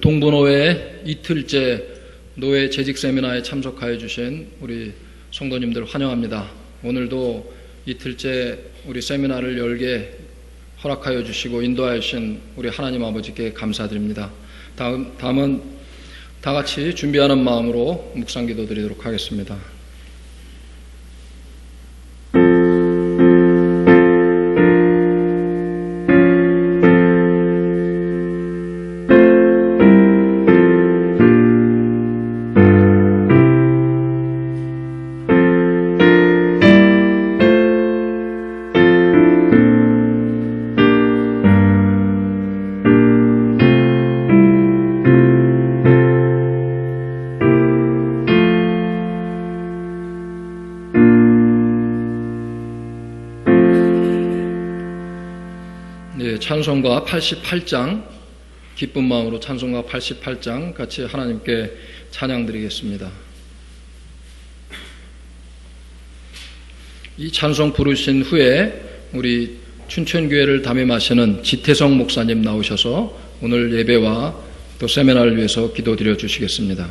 동부노회 이틀째 노회 재직 세미나에 참석하여 주신 우리 성도님들 환영합니다. 오늘도 이틀째 우리 세미나를 열게 허락하여 주시고 인도하여 주신 우리 하나님 아버지께 감사드립니다. 다음은 다 같이 준비하는 마음으로 묵상 기도 드리도록 하겠습니다. 찬송가 88장, 기쁜 마음으로 찬송가 88장 같이 하나님께 찬양 드리겠습니다. 이 찬송 부르신 후에 우리 춘천교회를 담임하시는 지태성 목사님 나오셔서 오늘 예배와 또 세미나를 위해서 기도드려 주시겠습니다.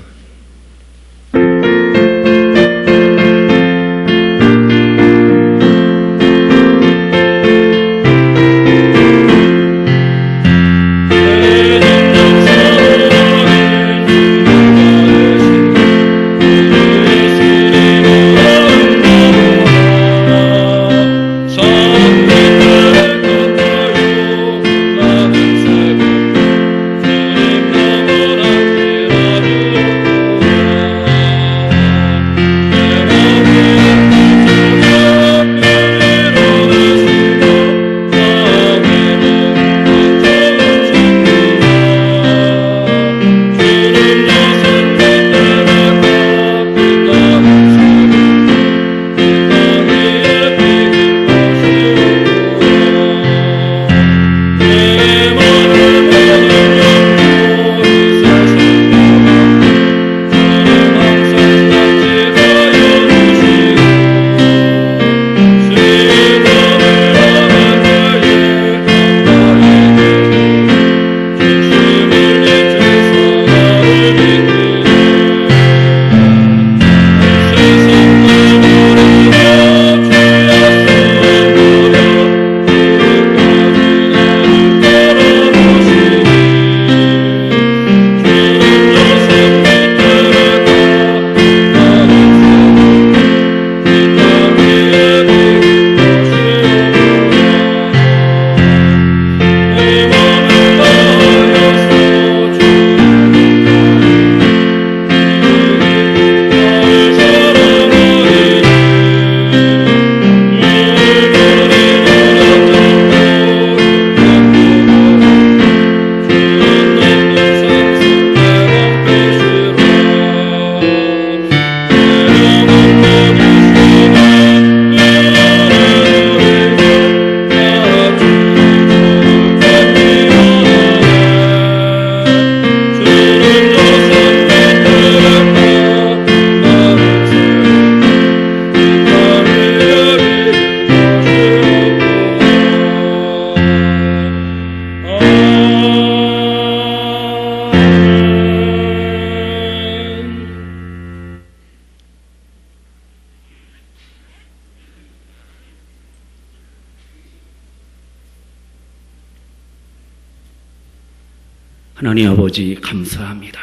하나님 아버지 감사합니다.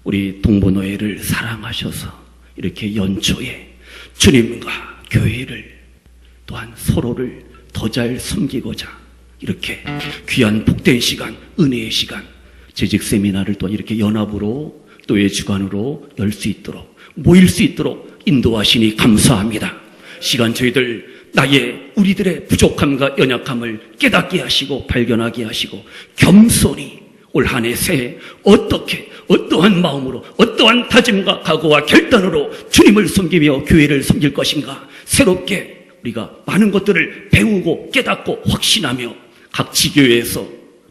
우리 동부노회를 사랑하셔서 이렇게 연초에 주님과 교회를 또한 서로를 더 잘 섬기고자 이렇게 귀한 복된 시간, 은혜의 시간, 재직 세미나를 또 이렇게 연합으로 노회 주관으로 열 수 있도록 모일 수 있도록 인도하시니 감사합니다. 시간 저희들 우리들의 부족함과 연약함을 깨닫게 하시고 발견하게 하시고 겸손히 올 한 해 새해 어떠한 마음으로 어떠한 다짐과 각오와 결단으로 주님을 섬기며 교회를 섬길 것인가 새롭게 우리가 많은 것들을 배우고 깨닫고 확신하며 각 지교회에서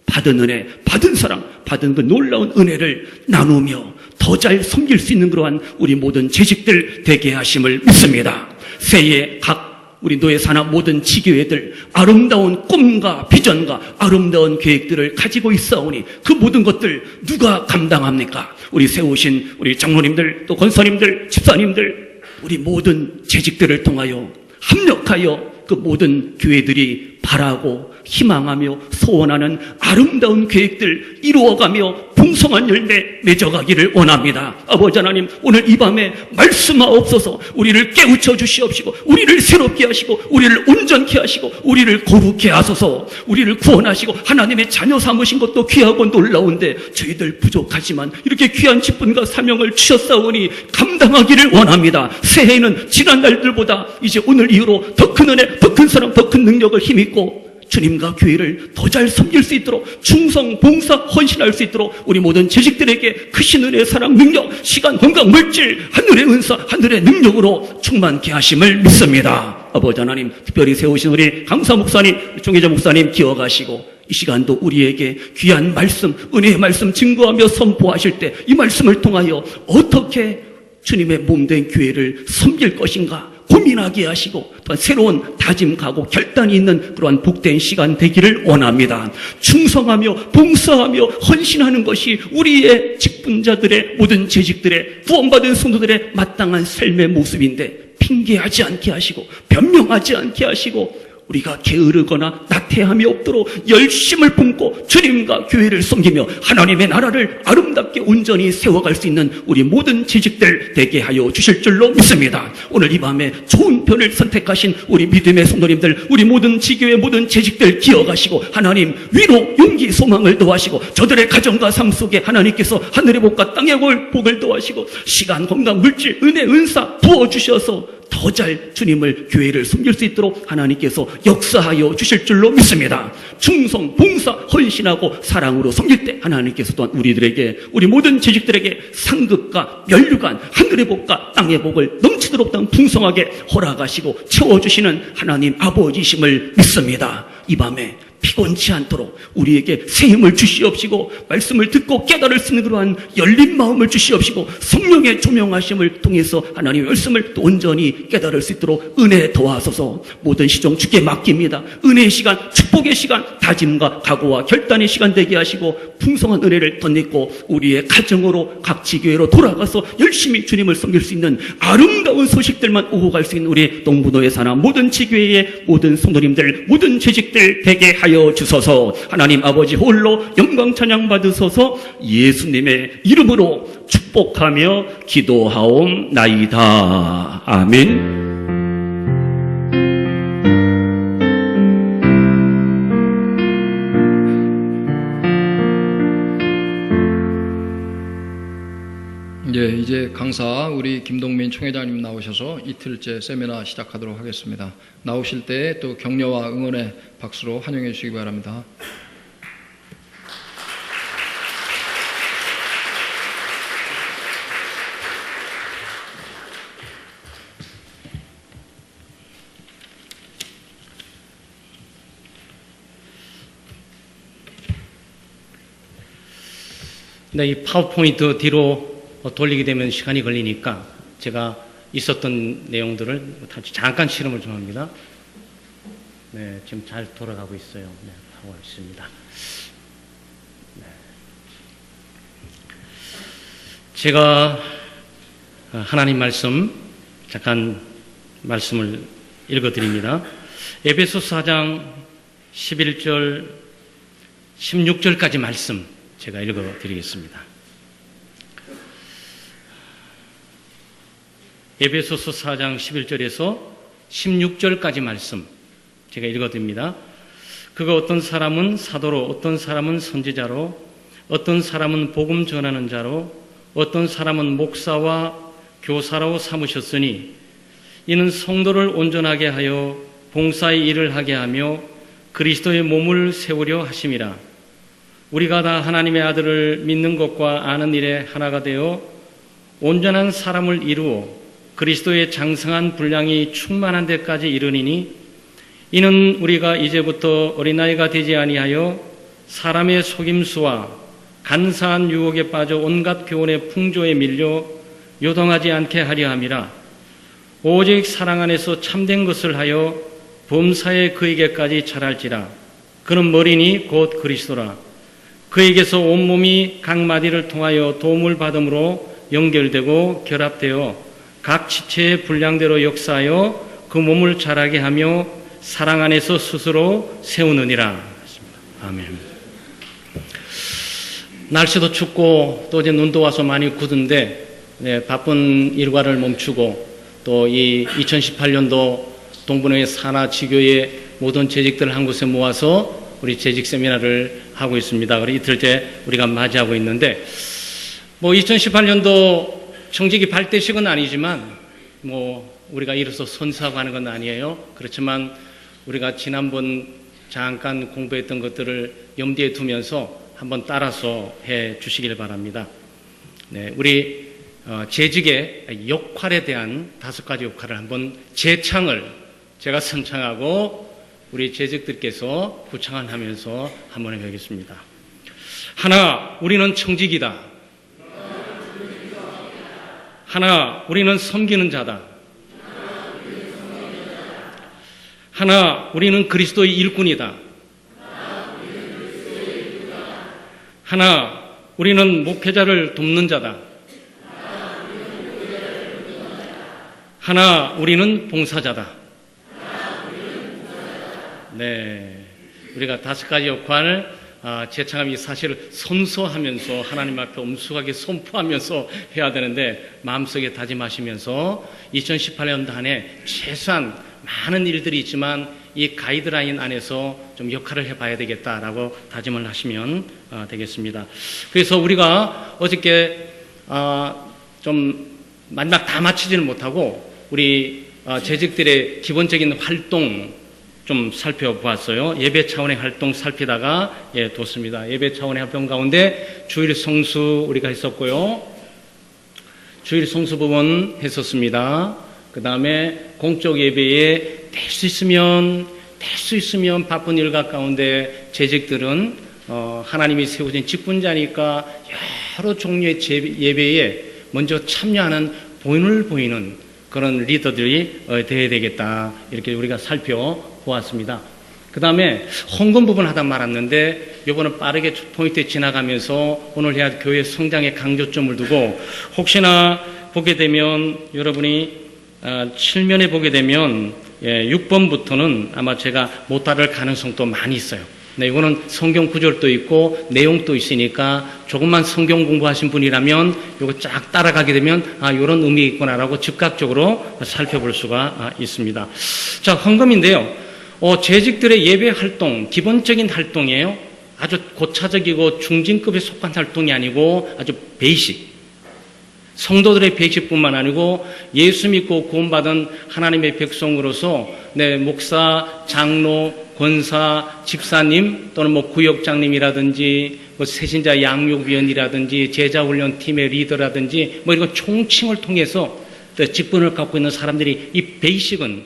받은 은혜, 받은 사랑, 받은 그 놀라운 은혜를 나누며 더 잘 섬길 수 있는 그러한 우리 모든 재직들 되게 하심을 믿습니다. 새해 각 우리 노예 산하 모든 지교회들 아름다운 꿈과 비전과 아름다운 계획들을 가지고 있사오니 그 모든 것들 누가 감당합니까? 우리 세우신 우리 장로님들, 또 권사님들, 집사님들, 우리 모든 재직들을 통하여 합력하여 그 모든 교회들이 바라고 희망하며 소원하는 아름다운 계획들 이루어가며 풍성한 열매 맺어가기를 원합니다. 아버지 하나님, 오늘 이 밤에 말씀하옵소서. 우리를 깨우쳐 주시옵시고, 우리를 새롭게 하시고, 우리를 온전케 하시고, 우리를 거룩케 하소서. 우리를 구원하시고 하나님의 자녀 삼으신 것도 귀하고 놀라운데 저희들 부족하지만 이렇게 귀한 직분과 사명을 주셨사오니 감당하기를 원합니다. 새해에는 지난 날들보다 이제 오늘 이후로 더 큰 은혜, 더 큰 사랑, 더 큰 능력을 힘입고 주님과 교회를 더 잘 섬길 수 있도록 충성, 봉사, 헌신할 수 있도록 우리 모든 재직들에게 크신 은혜, 사랑, 능력, 시간, 건강, 물질, 하늘의 은사, 하늘의 능력으로 충만케 하심을 믿습니다. 아버지 하나님, 특별히 세우신 우리 강사 목사님, 종혜자 목사님 기억하시고 이 시간도 우리에게 귀한 말씀, 은혜의 말씀 증거하며 선포하실 때 이 말씀을 통하여 어떻게 주님의 몸된 교회를 섬길 것인가 고민하게 하시고 또한 새로운 다짐, 각오, 결단이 있는 그러한 복된 시간 되기를 원합니다. 충성하며 봉사하며 헌신하는 것이 우리의 직분자들의 모든 재직들의 구원받은 성도들의 마땅한 삶의 모습인데 핑계하지 않게 하시고 변명하지 않게 하시고 우리가 게으르거나 나태함이 없도록 열심을 품고 주님과 교회를 섬기며 하나님의 나라를 아름답게 온전히 세워갈 수 있는 우리 모든 재직들 되게 하여 주실 줄로 믿습니다. 오늘 이 밤에 좋은 편을 선택하신 우리 믿음의 성도님들, 우리 모든 지교의 모든 재직들 기억하시고 하나님 위로, 용기, 소망을 더하시고 저들의 가정과 삶 속에 하나님께서 하늘의 복과 땅의 복을 더하시고 시간, 건강, 물질, 은혜, 은사 부어주셔서 더 잘 주님을, 교회를 섬길 수 있도록 하나님께서 역사하여 주실 줄로 믿습니다. 충성, 봉사, 헌신하고 사랑으로 섬길 때 하나님께서 또한 우리들에게, 우리 모든 재직들에게 상급과 면류관, 하늘의 복과 땅의 복을 넘치도록 풍성하게 허락하시고 채워주시는 하나님 아버지심을 믿습니다. 이 밤에 피곤치 않도록 우리에게 새 힘을 주시옵시고 말씀을 듣고 깨달을 수 있는 그러한 열린 마음을 주시옵시고 성령의 조명하심을 통해서 하나님의 말씀을 또 온전히 깨달을 수 있도록 은혜 더하소서. 모든 시종 주께 맡깁니다. 은혜의 시간, 축복의 시간, 다짐과 각오와 결단의 시간 되게 하시고 풍성한 은혜를 덧입고 우리의 가정으로 각 지교회로 돌아가서 열심히 주님을 섬길 수 있는 아름다운 소식들만 오고 갈 수 있는 우리 동부노예 산하 모든 지교회의 모든 성도님들, 모든 재직들 되게 하여 주소서. 하나님 아버지 홀로 영광 찬양 받으소서. 예수님의 이름으로 축복하며 기도하옵나이다. 아멘. 예, 이제 강사 우리 김동민 총회장님 나오셔서 이틀째 세미나 시작하도록 하겠습니다. 나오실 때 또 격려와 응원의 박수로 환영해 주시기 바랍니다. 네, 이 파워포인트 뒤로 돌리게 되면 시간이 걸리니까 제가 있었던 내용들을 잠깐 실험을 좀 합니다. 네, 지금 잘 돌아가고 있어요. 네, 하고 있습니다. 네. 제가 하나님 말씀 잠깐 말씀을 읽어드립니다. 에베소서 4장 11절 16절까지 말씀 제가 읽어드리겠습니다. 에베소서 4장 11절에서 16절까지 말씀 제가 읽어드립니다. 그가 어떤 사람은 사도로, 어떤 사람은 선지자로, 어떤 사람은 복음 전하는 자로, 어떤 사람은 목사와 교사로 삼으셨으니 이는 성도를 온전하게 하여 봉사의 일을 하게 하며 그리스도의 몸을 세우려 하심이라. 우리가 다 하나님의 아들을 믿는 것과 아는 일에 하나가 되어 온전한 사람을 이루어 그리스도의 장성한 분량이 충만한 데까지 이르니니 이는 우리가 이제부터 어린아이가 되지 아니하여 사람의 속임수와 간사한 유혹에 빠져 온갖 교훈의 풍조에 밀려 요동하지 않게 하려 함이라. 오직 사랑 안에서 참된 것을 하여 범사에 그에게까지 자랄지라. 그는 머리니 곧 그리스도라. 그에게서 온몸이 각 마디를 통하여 도움을 받음으로 연결되고 결합되어 각 지체의 분량대로 역사하여 그 몸을 자라게 하며 사랑 안에서 스스로 세우느니라. 아멘. 날씨도 춥고 또 이제 눈도 와서 많이 굳은데 바쁜 일과를 멈추고 또 이 2018년도 동분회 산하 지교의 모든 재직들을 한 곳에 모아서 우리 재직 세미나를 하고 있습니다. 그리고 이틀째 우리가 맞이하고 있는데 2018년도 청직이 발대식은 아니지만 우리가 이로써 선사하고 하는 건 아니에요. 그렇지만 우리가 지난번 잠깐 공부했던 것들을 염두에 두면서 한번 따라서 해 주시길 바랍니다. 네, 우리 재직의 역할에 대한 5가지 역할을 한번 재창을 제가 선창하고 우리 재직들께서 구창하면서 한번 해보겠습니다. 하나, 우리는 청직이다. 하나, 우리는 섬기는 자다. 하나, 우리는 그리스도의 일꾼이다. 하나, 우리는 목회자를 돕는 자다. 하나, 우리는 봉사자다. 네, 우리가 5가지 역할을 재창함이 사실 선서하면서 하나님 앞에 엄숙하게 선포하면서 해야 되는데 마음속에 다짐하시면서 2018년도 한 해 최소한 많은 일들이 있지만 이 가이드라인 안에서 좀 역할을 해봐야 되겠다라고 다짐을 하시면 되겠습니다. 그래서 우리가 어저께 좀 마지막 다 마치지는 못하고 우리 재직들의 기본적인 활동 좀 살펴보았어요. 예배 차원의 활동 살피다가 뒀습니다. 예배 차원의 활동 가운데 주일 성수 우리가 했었고요. 주일 성수 부분 했었습니다. 그 다음에 공적 예배에 될 수 있으면 바쁜 일과 가운데 재직들은 하나님이 세우신 직분자니까 여러 종류의 예배에 먼저 참여하는 본을 보이는 그런 리더들이 되어야 되겠다. 이렇게 우리가 살펴보았습니다. 그 다음에 헌금 부분 하다 말았는데 이번은 빠르게 포인트에 지나가면서 오늘 해야 할 교회 성장의 강조점을 두고 혹시나 보게 되면 여러분이 7면에 보게 되면 6번부터는 아마 제가 못 따를 가능성도 많이 있어요. 네, 이거는 성경 구절도 있고 내용도 있으니까 조금만 성경 공부하신 분이라면 이거 쫙 따라가게 되면 이런 의미 있구나라고 즉각적으로 살펴볼 수가 있습니다. 자, 헌금인데요. 재직들의 예배 활동, 기본적인 활동이에요. 아주 고차적이고 중진급에 속한 활동이 아니고 아주 베이식. 성도들의 베이식뿐만 아니고 예수 믿고 구원받은 하나님의 백성으로서 목사, 장로, 권사, 집사님 또는 구역장님이라든지 새신자 양육위원이라든지 제자훈련팀의 리더라든지 이런 총칭을 통해서 직분을 갖고 있는 사람들이 이 베이식은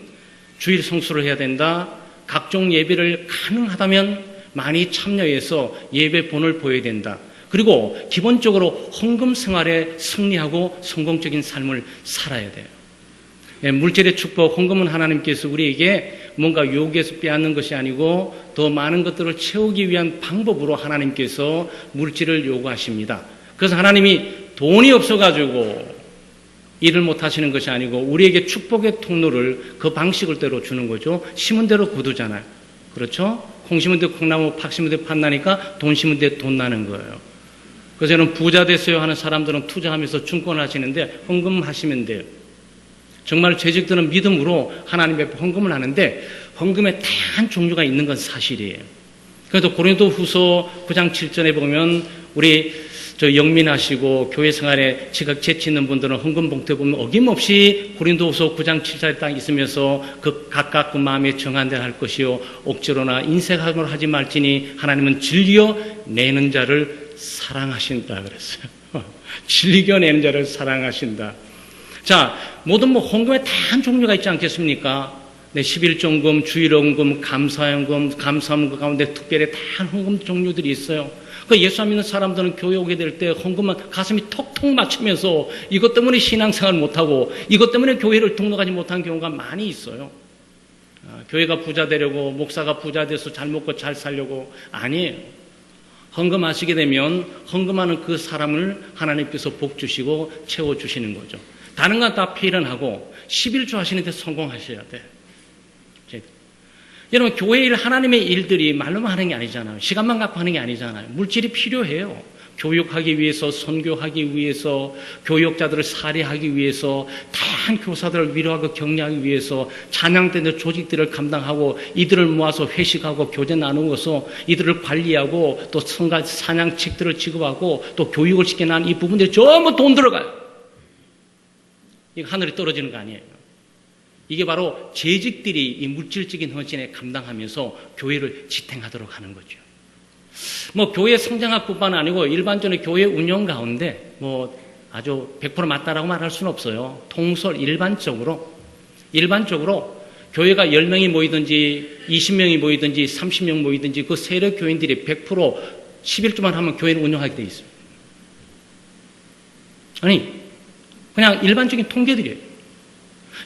주일 성수를 해야 된다. 각종 예배를 가능하다면 많이 참여해서 예배 본을 보여야 된다. 그리고 기본적으로 헌금 생활에 승리하고 성공적인 삶을 살아야 돼요. 물질의 축복, 헌금은 하나님께서 우리에게 뭔가 요구해서 빼앗는 것이 아니고 더 많은 것들을 채우기 위한 방법으로 하나님께서 물질을 요구하십니다. 그래서 하나님이 돈이 없어가지고 일을 못 하시는 것이 아니고 우리에게 축복의 통로를 그 방식을 대로 주는 거죠. 심은 대로 거두잖아요. 그렇죠? 콩 심은 데 콩나무, 팥 심은 데 팥 나니까 돈 심은 데 돈 나는 거예요. 그래서 저는 부자 됐어요 하는 사람들은 투자하면서 증권을 하시는데 헌금하시면 돼요. 정말 재직들은 믿음으로 하나님 앞에 헌금을 하는데 헌금에 다양한 종류가 있는 건 사실이에요. 그래도 고린도후서 9장 7절에 보면 우리 영민하시고 교회 생활에 지각 재치 있는 분들은 헌금 봉투에 보면 어김없이 고린도후서 9장 7절에 딱 있으면서 그 각각 그 마음에 정한 대로 할 것이요 억지로나 인색함으로 하지 말지니 하나님은 즐겨 내는 자를 사랑하신다 그랬어요. 즐겨 내는 자를 사랑하신다. 자, 모든 헌금에 다양한 종류가 있지 않겠습니까? 11종금, 주일헌금, 감사헌금 가운데 특별히 다양한 헌금 종류들이 있어요. 그 예수 믿는 사람들은 교회 오게 될 때 헌금만 가슴이 톡톡 맞추면서 이것 때문에 신앙생활 못하고 이것 때문에 교회를 등록하지 못한 경우가 많이 있어요. 교회가 부자 되려고, 목사가 부자 돼서 잘 먹고 잘 살려고. 아니에요. 헌금하시게 되면 헌금하는 그 사람을 하나님께서 복 주시고 채워주시는 거죠. 다른 건 다 필연하고 11조 하시는데 성공하셔야 돼. 여러분, 교회 일, 하나님의 일들이 말로만 하는 게 아니잖아요. 시간만 갖고 하는 게 아니잖아요. 물질이 필요해요. 교육하기 위해서, 선교하기 위해서, 교역자들을 살해하기 위해서, 다양한 교사들을 위로하고 격려하기 위해서, 찬양대의 조직들을 감당하고, 이들을 모아서 회식하고 교제 나누어서 이들을 관리하고, 또 성가 사냥책들을 지급하고, 또 교육을 시켜난 이 부분들이 전부 돈 들어가요. 이거 하늘에 떨어지는 거 아니에요. 이게 바로 재직들이 이 물질적인 헌신에 감당하면서 교회를 지탱하도록 하는 거죠. 교회 성장학뿐만 아니고 일반적인 교회 운영 가운데 아주 100% 맞다라고 말할 수는 없어요. 통솔 일반적으로 교회가 10명이 모이든지 20명이 모이든지 30명 모이든지 그 세력 교인들이 100% 11조만 하면 교회를 운영하게 돼 있어요. 아니, 그냥 일반적인 통계들이에요.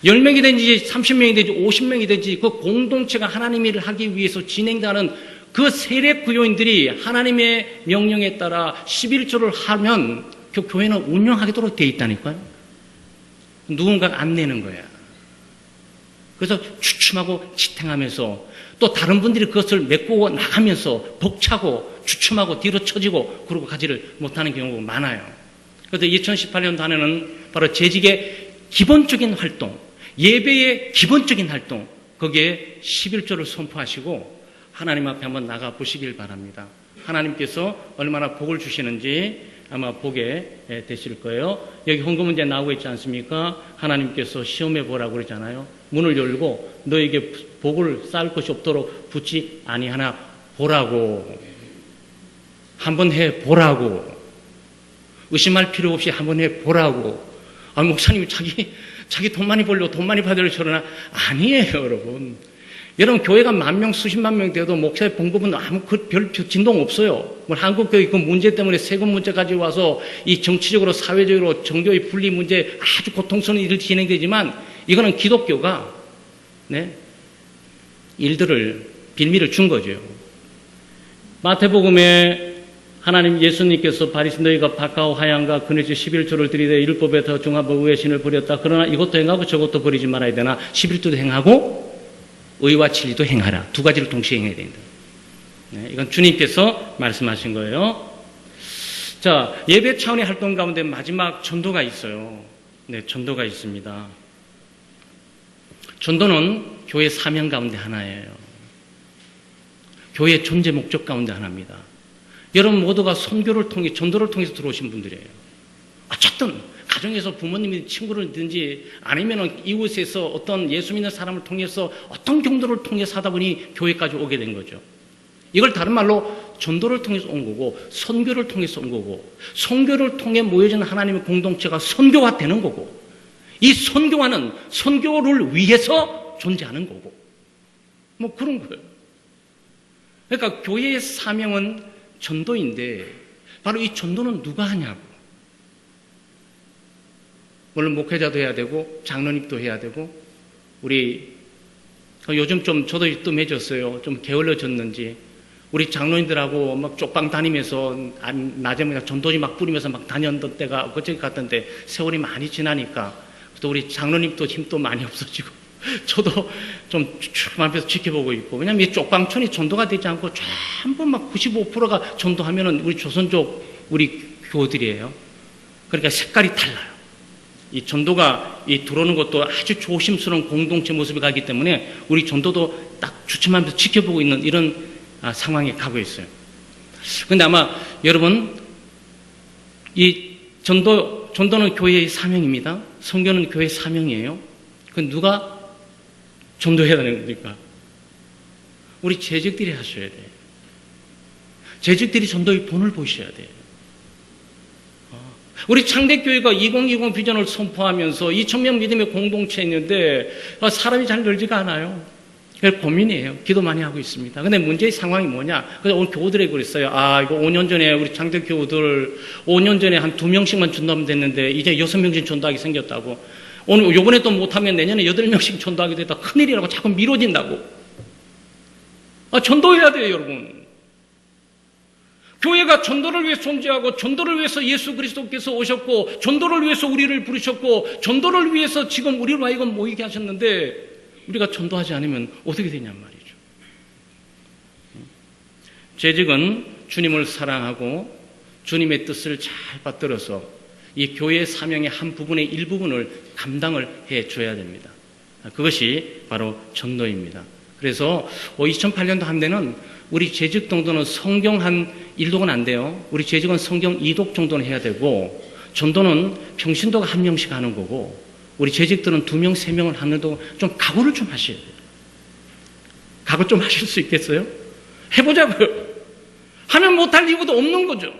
10명이 되든지 30명이 되든지 50명이 되든지 그 공동체가 하나님의 일을 하기 위해서 진행되는 그 세력 구요인들이 하나님의 명령에 따라 11조를 하면 그 교회는 운영하도록 되어 있다니까요. 누군가가 안 내는 거야. 그래서 추춤하고 지탱하면서 또 다른 분들이 그것을 메꾸고 나가면서 벅차고 주춤하고 뒤로 처지고 그러고 가지를 못하는 경우가 많아요. 그래서 2018년도 한 해는 바로 재직의 기본적인 활동, 예배의 기본적인 활동, 거기에 11조를 선포하시고 하나님 앞에 한번 나가 보시길 바랍니다. 하나님께서 얼마나 복을 주시는지 아마 보게 되실 거예요. 여기 헌금 문제 나오고 있지 않습니까? 하나님께서 시험해 보라고 그러잖아요. 문을 열고 너에게 복을 쌓을 것이 없도록 붙지 아니하나 보라고. 한번 해 보라고. 의심할 필요 없이 한번 해 보라고. 목사님이 자기 돈 많이 벌려고 돈 많이 받으려고 저러나? 아니에요, 여러분. 여러분, 교회가 10,000명, 수십만 명 돼도 목사의 봉급은 아무 별 진동 없어요. 한국교회 그 문제 때문에 세금 문제까지 와서 이 정치적으로, 사회적으로, 정교의 분리 문제 아주 고통스러운 일이 진행되지만 이거는 기독교가, 일들을, 빌미를 준 거죠. 마태복음에 하나님 예수님께서 바리새 너희가 박하오 하얀과 그네주 11조를 드리되 율법에 더 중하고 의의 신을 버렸다. 그러나 이것도 행하고 저것도 버리지 말아야 되나? 11조도 행하고 의와 진리도 행하라. 두 가지를 동시에 행해야 된다. 이건 주님께서 말씀하신 거예요. 자, 예배 차원의 활동 가운데 마지막 전도가 있어요. 전도가 있습니다. 전도는 교회 사명 가운데 하나예요. 교회의 존재 목적 가운데 하나입니다. 여러분 모두가 선교를 통해, 전도를 통해서 들어오신 분들이에요. 어쨌든 가정에서 부모님이든지 아니면 이웃에서 어떤 예수 믿는 사람을 통해서 어떤 경도를 통해서 하다 보니 교회까지 오게 된 거죠. 이걸 다른 말로 전도를 통해서 온 거고, 선교를 통해서 온 거고, 선교를 통해 모여진 하나님의 공동체가 선교화 되는 거고, 이 선교화는 선교를 위해서 존재하는 거고, 그런 거예요. 그러니까 교회의 사명은 전도인데 바로 이 전도는 누가 하냐고. 물론 목회자도 해야 되고 장로님도 해야 되고, 우리 요즘 좀 저도 뜸해졌어요. 좀 게을러졌는지 우리 장로님들하고 막 쪽방 다니면서 낮에 그냥 전도지 막 뿌리면서 막 다녔던 때가 그저께 같던데 세월이 많이 지나니까 또 우리 장로님도 힘도 많이 없어지고 저도 좀 앞에서 지켜보고 있고, 왜냐면 이 쪽방촌이 전도가 되지 않고 전부 막 95%가 전도하면은 우리 조선족 우리 교우들이에요. 그러니까 색깔이 달라요. 이 전도가 들어오는 것도 아주 조심스러운 공동체 모습이 가기 때문에 우리 전도도 딱 주춤하면서 지켜보고 있는 이런 상황에 가고 있어요. 그런데 아마 여러분, 이 전도는 교회의 사명입니다. 선교는 교회의 사명이에요. 그 누가 전도해야 되는 겁니까? 우리 재직들이 하셔야 돼요. 재직들이 전도의 본을 보셔야 돼요. 우리 창대교회가 2020 비전을 선포하면서 2,000명 믿음의 공동체에 있는데 사람이 잘 늘지가 않아요. 고민이에요. 기도 많이 하고 있습니다. 근데 문제의 상황이 뭐냐? 그래서 오늘 교우들에게 그랬어요. 이거 5년 전에 우리 장대 교우들 5년 전에 한 2명씩만 전도하면 됐는데 이제 6명씩 전도하게 생겼다고. 오늘 요번에 또 못하면 내년에 8명씩 전도하게 됐다. 큰일이라고 자꾸 미뤄진다고. 전도해야 돼요, 여러분. 교회가 전도를 위해 존재하고 전도를 위해서 예수 그리스도께서 오셨고 전도를 위해서 우리를 부르셨고 전도를 위해서 지금 우리로 하여금 모이게 하셨는데 우리가 전도하지 않으면 어떻게 되냔 말이죠. 재직은 주님을 사랑하고 주님의 뜻을 잘 받들어서 이 교회의 사명의 한 부분의 일부분을 감당을 해줘야 됩니다. 그것이 바로 전도입니다. 그래서 2008년도 한 해는 우리 재직 정도는 성경 한 1독은 안 돼요. 우리 재직은 성경 2독 정도는 해야 되고 전도는 평신도가 1명씩 하는 거고 우리 재직들은 2명, 3명을 하는데 좀 각오를 좀 하셔야 돼요. 각오 좀 하실 수 있겠어요? 해보자고요. 하면 못할 이유도 없는 거죠.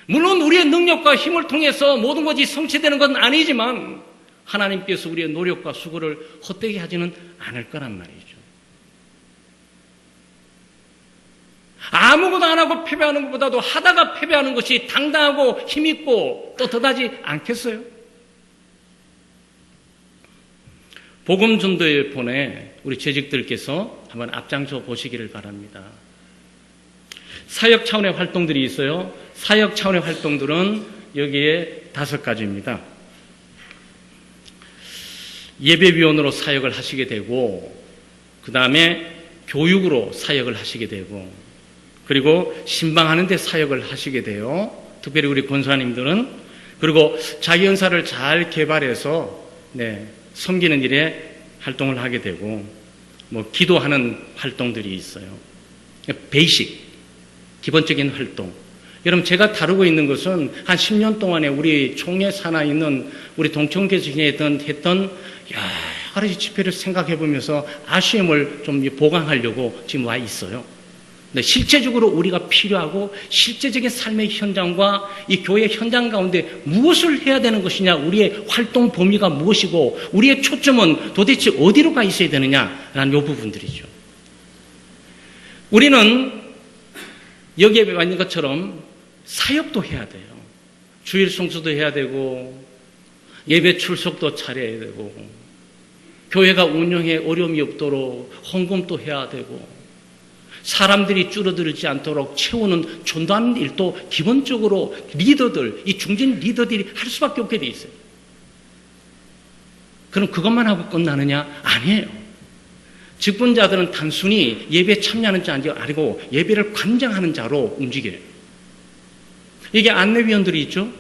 물론 우리의 능력과 힘을 통해서 모든 것이 성취되는 건 아니지만 하나님께서 우리의 노력과 수고를 헛되게 하지는 않을 거란 말이죠. 아무것도 안 하고 패배하는 것보다도 하다가 패배하는 것이 당당하고 힘있고 떳떳하지 않겠어요? 복음 전도에 보내 우리 재직들께서 한번 앞장서 보시기를 바랍니다. 사역 차원의 활동들이 있어요. 사역 차원의 활동들은 여기에 5가지입니다. 예배위원으로 사역을 하시게 되고 그 다음에 교육으로 사역을 하시게 되고 그리고 신방하는 데 사역을 하시게 돼요. 특별히 우리 권사님들은. 그리고 자기 은사를 잘 개발해서 섬기는 일에 활동을 하게 되고 기도하는 활동들이 있어요. 베이식, 기본적인 활동. 여러분 제가 다루고 있는 것은 한 10년 동안에 우리 총회 산하에 있는 우리 동청교회에 했던 여러 가지 집회를 생각해 보면서 아쉬움을 좀 보강하려고 지금 와 있어요. 근데 실제적으로 우리가 필요하고 실제적인 삶의 현장과 이 교회 현장 가운데 무엇을 해야 되는 것이냐, 우리의 활동 범위가 무엇이고 우리의 초점은 도대체 어디로 가 있어야 되느냐라는 이 부분들이죠. 우리는 여기에 있는 것처럼 사역도 해야 돼요. 주일 성수도 해야 되고 예배 출석도 잘해야 되고 교회가 운영에 어려움이 없도록 헌금도 해야 되고 사람들이 줄어들지 않도록 채우는 전도하는 일도 기본적으로 리더들, 이 중진 리더들이 할 수밖에 없게 돼 있어요. 그럼 그것만 하고 끝나느냐? 아니에요. 직분자들은 단순히 예배에 참여하는 자가 아니고 예배를 관장하는 자로 움직여요. 이게 안내위원들이 있죠?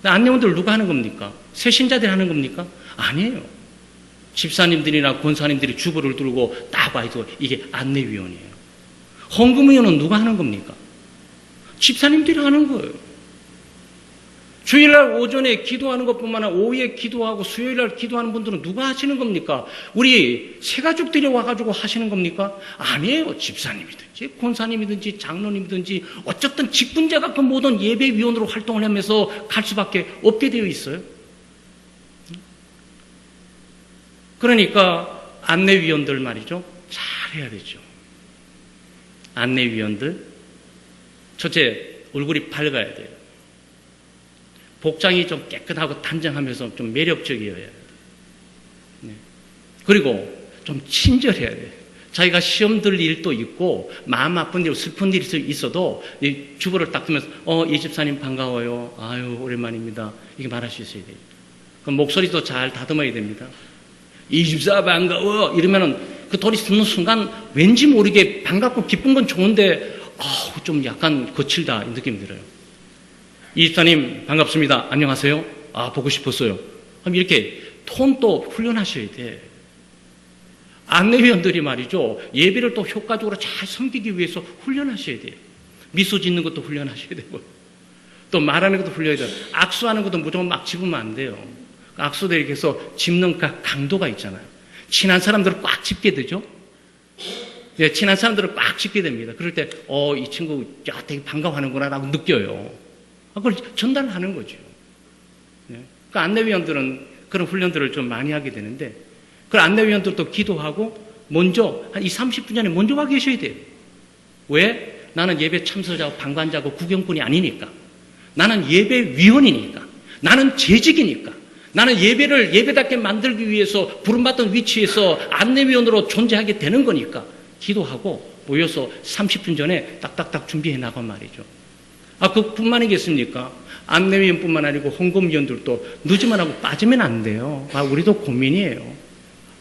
안내위원들 누가 하는 겁니까? 새신자들이 하는 겁니까? 아니에요. 집사님들이나 권사님들이 주보를 들고 딱 와서 이게 안내위원이에요. 헌금위원은 누가 하는 겁니까? 집사님들이 하는 거예요. 주일날 오전에 기도하는 것뿐만 아니라 오후에 기도하고 수요일날 기도하는 분들은 누가 하시는 겁니까? 우리 새가족들이 와가지고 하시는 겁니까? 아니에요. 집사님이든지 권사님이든지 장로님이든지 어쨌든 직분자가 그 모든 예배위원으로 활동을 하면서 갈 수밖에 없게 되어 있어요. 그러니까 안내위원들 말이죠. 잘해야 되죠. 안내위원들. 첫째, 얼굴이 밝아야 돼요. 복장이 좀 깨끗하고 단정하면서 좀 매력적이어야 돼요. 그리고 좀 친절해야 돼요. 자기가 시험 들 일도 있고 마음 아픈 일, 슬픈 일이 있어도 이 주보를 딱 들면서 이 집사님 반가워요. 아유 오랜만입니다. 이렇게 말할 수 있어야 돼요. 그럼 목소리도 잘 다듬어야 됩니다. 이 집사 반가워 이러면은 그 소리 듣는 순간 왠지 모르게 반갑고 기쁜 건 좋은데 좀 약간 거칠다 이 느낌이 들어요. 이 집사님 반갑습니다. 안녕하세요. 보고 싶었어요. 그럼 이렇게 톤도 훈련하셔야 돼. 안내위원들이 말이죠. 예배를 또 효과적으로 잘 섬기기 위해서 훈련하셔야 돼요. 미소 짓는 것도 훈련하셔야 되고 또 말하는 것도 훈련해야 돼요. 악수하는 것도 무조건 막 집으면 안 돼요. 악수도 이렇게 해서 짚는 강도가 있잖아요. 친한 사람들을 꽉 짚게 되죠. 친한 사람들을 꽉 짚게 됩니다. 그럴 때 이 친구 되게 반가워하는구나 라고 느껴요. 그걸 전달하는 거죠. 그 안내위원들은 그런 훈련들을 좀 많이 하게 되는데 그 안내위원들도 기도하고 먼저 한 30분 전에 먼저 와 계셔야 돼요. 왜? 나는 예배 참석자고 방관자고 구경꾼이 아니니까. 나는 예배위원이니까. 나는 재직이니까. 나는 예배를 예배답게 만들기 위해서 부름받던 위치에서 안내위원으로 존재하게 되는 거니까 기도하고 모여서 30분 전에 딱딱딱 준비해 나간 말이죠. 그뿐만이겠습니까? 안내위원뿐만 아니고 헌금위원들도 늦으면 하고 빠지면 안 돼요. 우리도 고민이에요.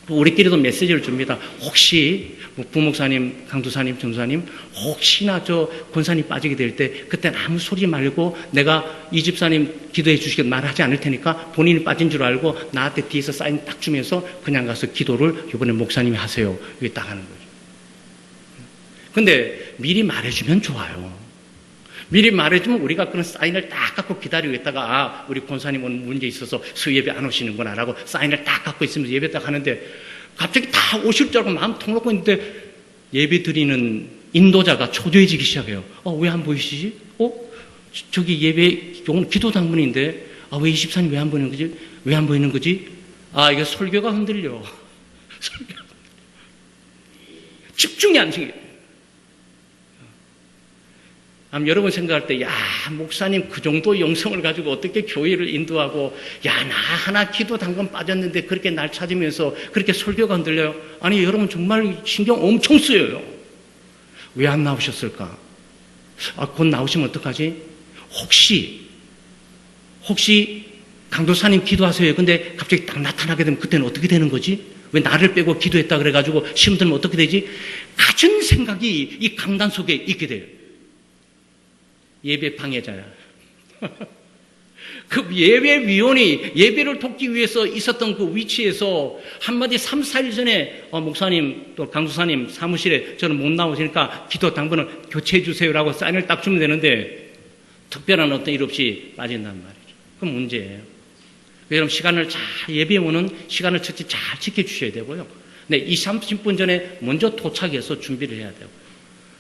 우리끼리도 메시지를 줍니다. 혹시 부목사님, 강도사님, 전도사님 혹시나 저 권사님 빠지게 될 때 그때는 아무 소리 말고 내가 이 집사님 기도해 주시길 말하지 않을 테니까 본인이 빠진 줄 알고 나한테 뒤에서 사인 딱 주면서 그냥 가서 기도를 이번에 목사님이 하세요. 이게 딱 하는 거죠. 근데 미리 말해주면 좋아요. 미리 말해주면 우리가 그런 사인을 딱 갖고 기다리고 있다가 우리 권사님 오늘 문제 있어서 수예배 안 오시는구나 라고 사인을 딱 갖고 있으면서 예배 딱 하는데 갑자기 다 오실 줄 알고 마음 통 놓고 있는데 예배 드리는 인도자가 초조해지기 시작해요. 왜 안 보이시지? 저기 예배 오늘 기도 당분인데 왜 이 집사님 왜 안 보이는 거지? 왜 안 보이는 거지? 이게 설교가 흔들려. 집중이 안 생겨요. 여러분 생각할 때, 목사님 그 정도 영성을 가지고 어떻게 교회를 인도하고, 나 하나 기도 당근 빠졌는데 그렇게 날 찾으면서 그렇게 설교가 흔들려요? 아니, 여러분 정말 신경 엄청 쓰여요. 왜 안 나오셨을까? 곧 나오시면 어떡하지? 혹시 강도사님 기도하세요. 근데 갑자기 딱 나타나게 되면 그때는 어떻게 되는 거지? 왜 나를 빼고 기도했다 그래가지고 시험 들면 어떻게 되지? 가진 생각이 이 강단 속에 있게 돼요. 예배 방해자야. 그 예배위원이 예배를 돕기 위해서 있었던 그 위치에서 한마디 3, 4일 전에 목사님 또 강수사님 사무실에 저는 못 나오시니까 기도 당번을 교체해 주세요라고 사인을 딱 주면 되는데 특별한 어떤 일 없이 빠진단 말이죠. 그건 문제예요. 여러분 시간을 잘 예배원은 시간을 잘 지켜주셔야 되고요. 네, 20, 30분 전에 먼저 도착해서 준비를 해야 되고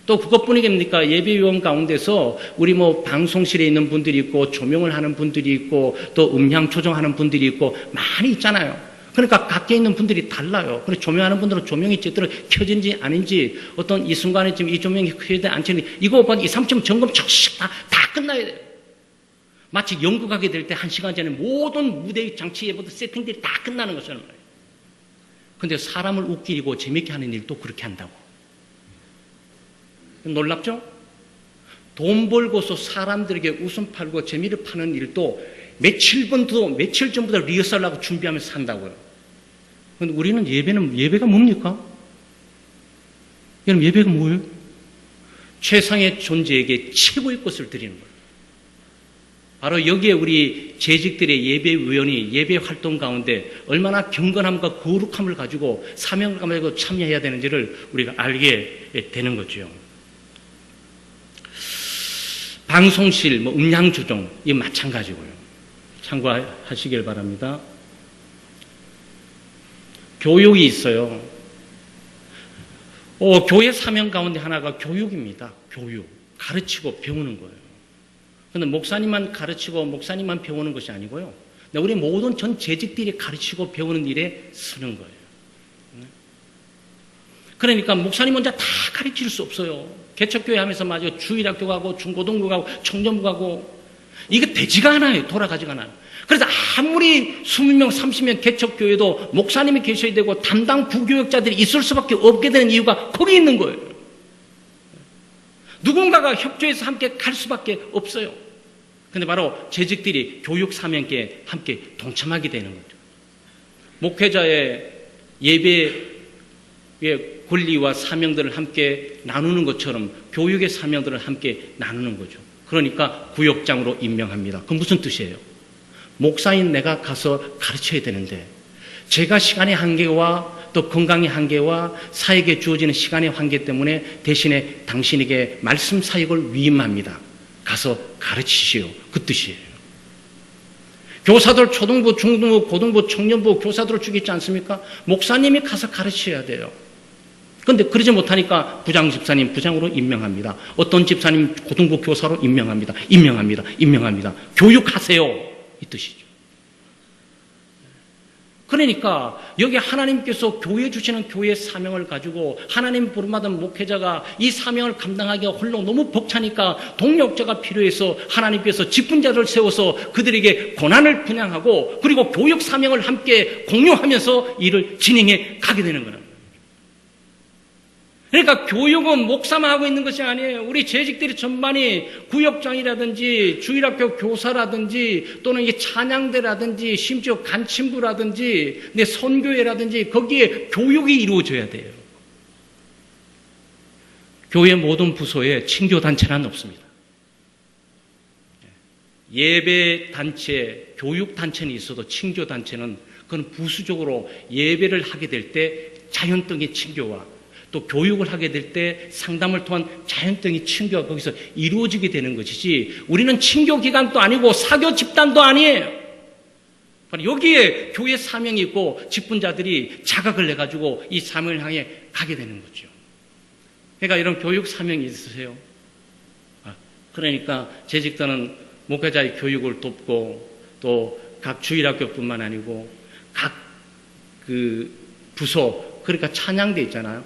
또 그것뿐이겠습니까? 예배위원 가운데서 우리 방송실에 있는 분들이 있고 조명을 하는 분들이 있고 또 음향 조정하는 분들이 있고 많이 있잖아요. 그러니까 각계 있는 분들이 달라요. 그래서 조명하는 분들은 조명이 제대로 켜진지 아닌지 어떤 이 순간에 지금 이 조명이 켜야 돼 안 켜야 돼 이거 2, 3점 점검 다 끝나야 돼요. 마치 연극하게 될 때 1시간 전에 모든 무대 장치 예보도 세팅들이 다 끝나는 것처럼 말이에요. 근데 사람을 웃기고 재밌게 하는 일도 그렇게 한다고. 놀랍죠? 돈 벌고서 사람들에게 웃음 팔고 재미를 파는 일도 며칠 전부터 리허설하고 준비하면서 산다고요. 그런데 우리는 예배가 뭡니까? 여러분 예배가 뭐예요? 최상의 존재에게 최고의 것을 드리는 거예요. 바로 여기에 우리 재직들의 예배위원이 예배 활동 가운데 얼마나 경건함과 거룩함을 가지고 사명을 가지고 참여해야 되는지를 우리가 알게 되는 거죠. 방송실, 음향 조정, 이 마찬가지고요. 참고하시길 바랍니다. 교육이 있어요. 교회 사명 가운데 하나가 교육입니다. 교육. 가르치고 배우는 거예요. 그런데 목사님만 가르치고 목사님만 배우는 것이 아니고요. 우리 모든 전 재직들이 가르치고 배우는 일에 쓰는 거예요. 그러니까 목사님 혼자 다 가르칠 수 없어요. 개척교회 하면서 맞아 주일학교 가고 중고등부 가고 청년부 가고 이게 되지가 않아요. 돌아가지가 않아요. 그래서 아무리 20명 30명 개척교회도 목사님이 계셔야 되고 담당 부교역자들이 있을 수밖에 없게 되는 이유가 거기 있는 거예요. 누군가가 협조해서 함께 갈 수밖에 없어요. 그런데 바로 재직들이 교육 사명께 함께 동참하게 되는 거죠. 목회자의 예배의 권리와 사명들을 함께 나누는 것처럼 교육의 사명들을 함께 나누는 거죠. 그러니까 구역장으로 임명합니다. 그건 무슨 뜻이에요? 목사인 내가 가서 가르쳐야 되는데 제가 시간의 한계와 또 건강의 한계와 사역에 주어지는 시간의 한계 때문에 대신에 당신에게 말씀 사역을 위임합니다. 가서 가르치시오. 그 뜻이에요. 교사들 초등부, 중등부, 고등부, 청년부 교사들을 주겠지 않습니까? 목사님이 가서 가르쳐야 돼요. 그런데 그러지 못하니까 부장 집사님 부장으로 임명합니다. 어떤 집사님 고등부 교사로 임명합니다. 교육하세요. 이 뜻이죠. 그러니까 여기 하나님께서 교회 주시는 교회의 사명을 가지고 하나님 부름받은 목회자가 이 사명을 감당하기가 홀로 너무 벅차니까 동력자가 필요해서 하나님께서 직분자를 세워서 그들에게 고난을 분양하고 그리고 교육 사명을 함께 공유하면서 일을 진행해 가게 되는 거예요. 그러니까 교육은 목사만 하고 있는 것이 아니에요. 우리 재직들이 전반이 구역장이라든지 주일학교 교사라든지 또는 이게 찬양대라든지 심지어 간침부라든지 내 선교회라든지 거기에 교육이 이루어져야 돼요. 교회 모든 부서에 친교단체는 없습니다. 예배단체, 교육단체는 있어도 친교단체는 그건 부수적으로 예배를 하게 될 때 자연적인 친교와 또 교육을 하게 될 때 상담을 통한 자연적인 친교가 거기서 이루어지게 되는 것이지 우리는 친교 기관도 아니고 사교 집단도 아니에요. 바로 여기에 교회 사명이 있고 직분자들이 자각을 내가지고 이 사명을 향해 가게 되는 거죠. 그러니까 이런 교육 사명이 있으세요. 그러니까 재직자는 목회자의 교육을 돕고 또 각 주일학교뿐만 아니고 각 그 부서 그러니까 찬양대 있잖아요.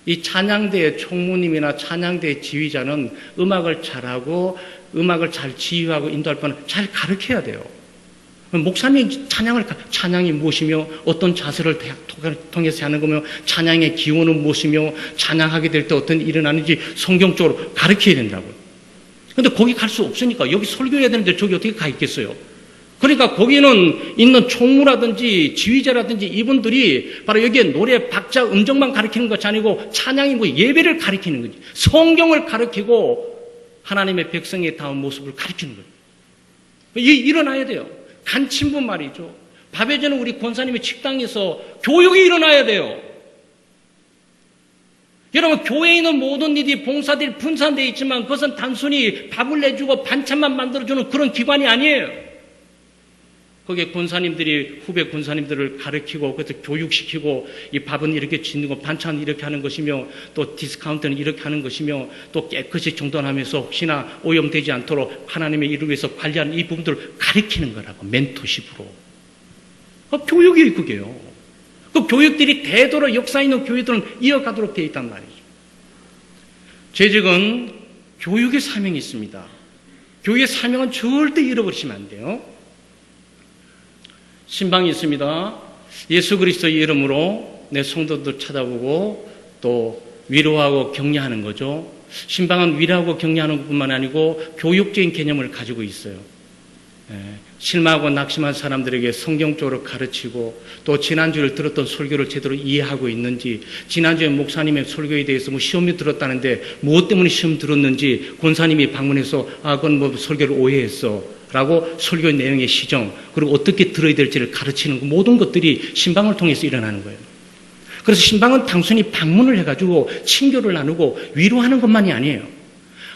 이 찬양대의 총무님이나 찬양대의 지휘자는 음악을 잘하고 음악을 잘 지휘하고 인도할 바는 잘 가르쳐야 돼요. 목사님이 찬양이 무엇이며 어떤 자세를 통해서 하는 거며 찬양의 기원은 무엇이며 찬양하게 될 때 어떤 일이 일어나는지 성경적으로 가르쳐야 된다고요. 근데 거기 갈 수 없으니까 여기 설교해야 되는데 저기 어떻게 가 있겠어요? 그러니까 거기는 있는 총무라든지 지휘자라든지 이분들이 바로 여기에 노래 박자 음정만 가르치는 것이 아니고 찬양이 뭐 예배를 가르치는 거지. 성경을 가르치고 하나님의 백성의 다운 모습을 가르치는 거예요. 일어나야 돼요. 간침부 말이죠. 밥에 전에 우리 권사님의 식당에서 교육이 일어나야 돼요. 여러분 교회에 있는 모든 일이 봉사들이 분산되어 있지만 그것은 단순히 밥을 내주고 반찬만 만들어주는 그런 기관이 아니에요. 거기에 권사님들이 후배 권사님들을 가르치고 그래서 교육시키고 이 밥은 이렇게 짓는 거 반찬은 이렇게 하는 것이며 또 디스카운트는 이렇게 하는 것이며 또 깨끗이 정돈하면서 혹시나 오염되지 않도록 하나님의 일을 위해서 관리하는 이 부분들을 가르치는 거라고 멘토십으로. 교육이 그게요. 그 교육들이 대도로 역사 있는 교회들은 이어가도록 되어 있단 말이죠. 재직은 교육의 사명이 있습니다. 교육의 사명은 절대 잃어버리시면 안 돼요. 신방이 있습니다. 예수 그리스도의 이름으로 내 성도들 찾아보고 또 위로하고 격려하는 거죠. 신방은 위로하고 격려하는 것뿐만 아니고 교육적인 개념을 가지고 있어요. 실망하고 낙심한 사람들에게 성경적으로 가르치고 또 지난주에 들었던 설교를 제대로 이해하고 있는지 지난주에 목사님의 설교에 대해서 뭐 시험이 들었다는데 무엇 때문에 시험 들었는지 권사님이 방문해서 그건 뭐 설교를 오해했어 라고 설교의 내용의 시정 그리고 어떻게 들어야 될지를 가르치는 모든 것들이 신방을 통해서 일어나는 거예요. 그래서 신방은 단순히 방문을 해가지고 친교를 나누고 위로하는 것만이 아니에요.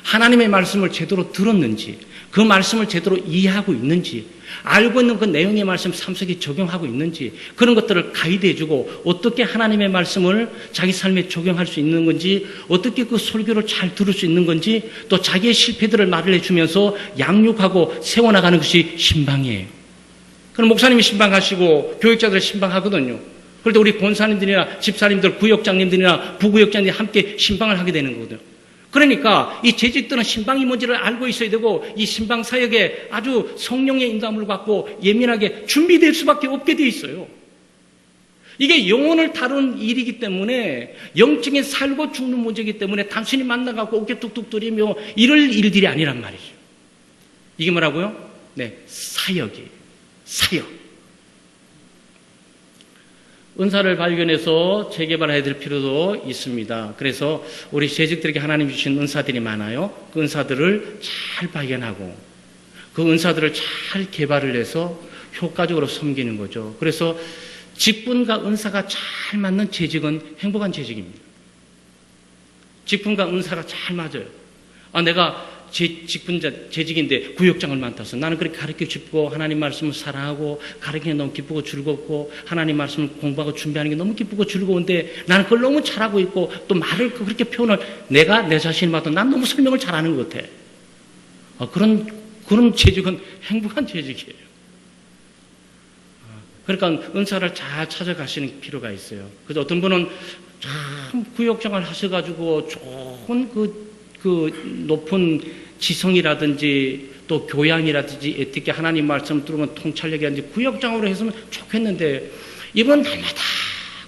하나님의 말씀을 제대로 들었는지 그 말씀을 제대로 이해하고 있는지 알고 있는 그 내용의 말씀 삶 속에 적용하고 있는지 그런 것들을 가이드해주고 어떻게 하나님의 말씀을 자기 삶에 적용할 수 있는 건지 어떻게 그 설교를 잘 들을 수 있는 건지 또 자기의 실패들을 말을 해주면서 양육하고 세워나가는 것이 신방이에요. 그럼 목사님이 신방하시고 교육자들 신방하거든요. 그럴 때 우리 권사님들이나 집사님들, 구역장님들이나 부구역장님들이 함께 신방을 하게 되는 거거든요. 그러니까 이 재직들은 신방이 뭔지를 알고 있어야 되고 이 신방 사역에 아주 성령의 인도함을 받고 예민하게 준비될 수밖에 없게 돼 있어요. 이게 영혼을 다룬 일이기 때문에 영적인 살고 죽는 문제이기 때문에 단순히 만나갖고 어깨 뚝뚝 들이며 이럴 일들이 아니란 말이죠. 이게 뭐라고요? 네, 사역이에요. 사역. 은사를 발견해서 재개발해야 될 필요도 있습니다. 그래서 우리 재직들에게 하나님 주신 은사들이 많아요. 그 은사들을 잘 발견하고 그 은사들을 잘 개발을 해서 효과적으로 섬기는 거죠. 그래서 직분과 은사가 잘 맞는 재직은 행복한 재직입니다. 직분과 은사가 잘 맞아요. 내가 재직인데 구역장을 맡아서 나는 그렇게 가르치고 싶고 하나님 말씀을 사랑하고 가르치는 게 너무 기쁘고 즐겁고 하나님 말씀을 공부하고 준비하는 게 너무 기쁘고 즐거운데 나는 그걸 너무 잘하고 있고 또 말을 그렇게 표현을 내가 내 자신을 봐도 난 너무 설명을 잘하는 것 같아. 그런 재직은 행복한 재직이에요. 그러니까 은사를 잘 찾아가시는 필요가 있어요. 그래서 어떤 분은 참 구역장을 하셔가지고 좋은 그 높은 지성이라든지 또 교양이라든지 어떻게 하나님 말씀 들으면 통찰력이라든지 구역장으로 했으면 좋겠는데 이번 날마다